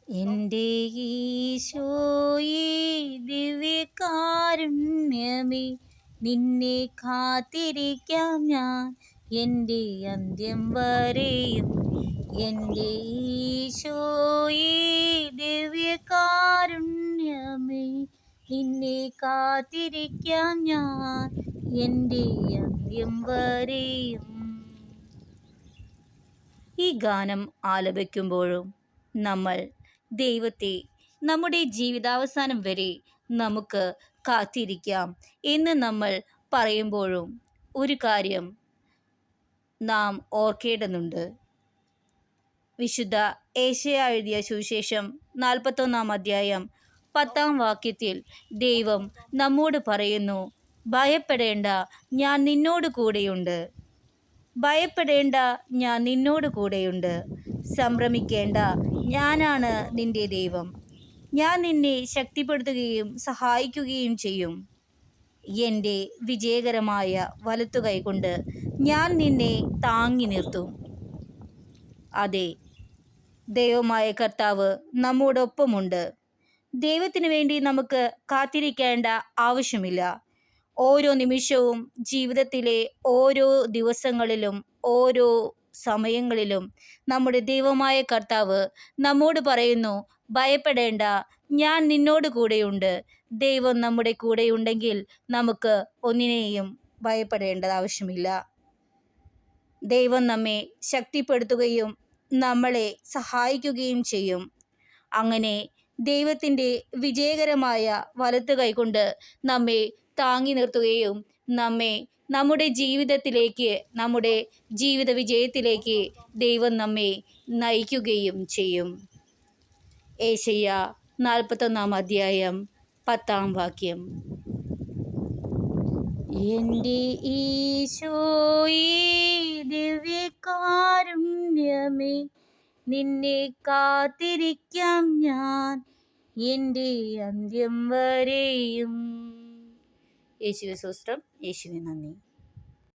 എൻ്റെ ഈശോയേ ദിവ്യകാരുണ്യമേ, നിന്നെ കാത്തിരിക്കാം ഞാൻ എൻ്റെ അന്ത്യം വരെയും. എൻ്റെ ഈശോയേ ദിവ്യകാരുണ്യമേ, നിന്നെ കാത്തിരിക്കാം ഞാൻ എൻ്റെ അന്ത്യം വരെയും. ഈ ഗാനം ആലപിക്കുമ്പോഴും നമ്മൾ ദൈവത്തെ നമ്മുടെ ജീവിതാവസാനം വരെ നമുക്ക് കാത്തിരിക്കാം എന്ന് നമ്മൾ പറയുമ്പോഴും ഒരു കാര്യം നാം ഓർക്കേണ്ടതുണ്ട്. വിശുദ്ധ ഏശയ്യാ എഴുതിയ സുവിശേഷം 41 അധ്യായം 10 വാക്യത്തിൽ ദൈവം നമ്മോട് പറയുന്നു, ഭയപ്പെടേണ്ട, ഞാൻ നിന്നോട് കൂടെയുണ്ട്. ഭയപ്പെടേണ്ട, ഞാൻ നിന്നോട് കൂടെയുണ്ട്. സംഭ്രമിക്കേണ്ട, ഞാനാണ് നിന്റെ ദൈവം. ഞാൻ നിന്നെ ശക്തിപ്പെടുത്തുകയും സഹായിക്കുകയും ചെയ്യും. എൻ്റെ വിജയകരമായ വലത്തുകൈ കൊണ്ട് ഞാൻ നിന്നെ താങ്ങി നിർത്തും. അതെ, ദൈവമായ കർത്താവ് നമ്മോടൊപ്പമുണ്ട്. ദൈവത്തിനു വേണ്ടി നമുക്ക് കാത്തിരിക്കേണ്ട ആവശ്യമില്ല. ഓരോ നിമിഷവും ജീവിതത്തിലെ ഓരോ ദിവസങ്ങളിലും ഓരോ സമയങ്ങളിലും നമ്മുടെ ദൈവമായ കർത്താവ് നമ്മോട് പറയുന്നു, ഭയപ്പെടേണ്ട, ഞാൻ നിന്നോട് കൂടെയുണ്ട്. ദൈവം നമ്മുടെ കൂടെയുണ്ടെങ്കിൽ നമുക്ക് ഒന്നിനെയും ഭയപ്പെടേണ്ട ആവശ്യമില്ല. ദൈവം നമ്മെ ശക്തിപ്പെടുത്തുകയും നമ്മളെ സഹായിക്കുകയും ചെയ്യും. അങ്ങനെ ദൈവത്തിൻ്റെ വിജയകരമായ വലത്ത് കൈകൊണ്ട് നമ്മെ താങ്ങി നിർത്തുകയും നമ്മെ നമ്മുടെ ജീവിതത്തിലേക്ക്, നമ്മുടെ ജീവിത വിജയത്തിലേക്ക് ദൈവം നമ്മെ നയിക്കുകയും ചെയ്യും. ഏശയ്യാ 41 അധ്യായം 10 വാക്യം. എൻ്റെ ഈശോയേ ദിവ്യകാരുണ്യമേ, നിന്നെ കാത്തിരിക്കാം ഞാൻ എൻ്റെ അന്ത്യം വരെയും. യേശുവേ സ്തോത്രം, യേശുവേ നന്ദി.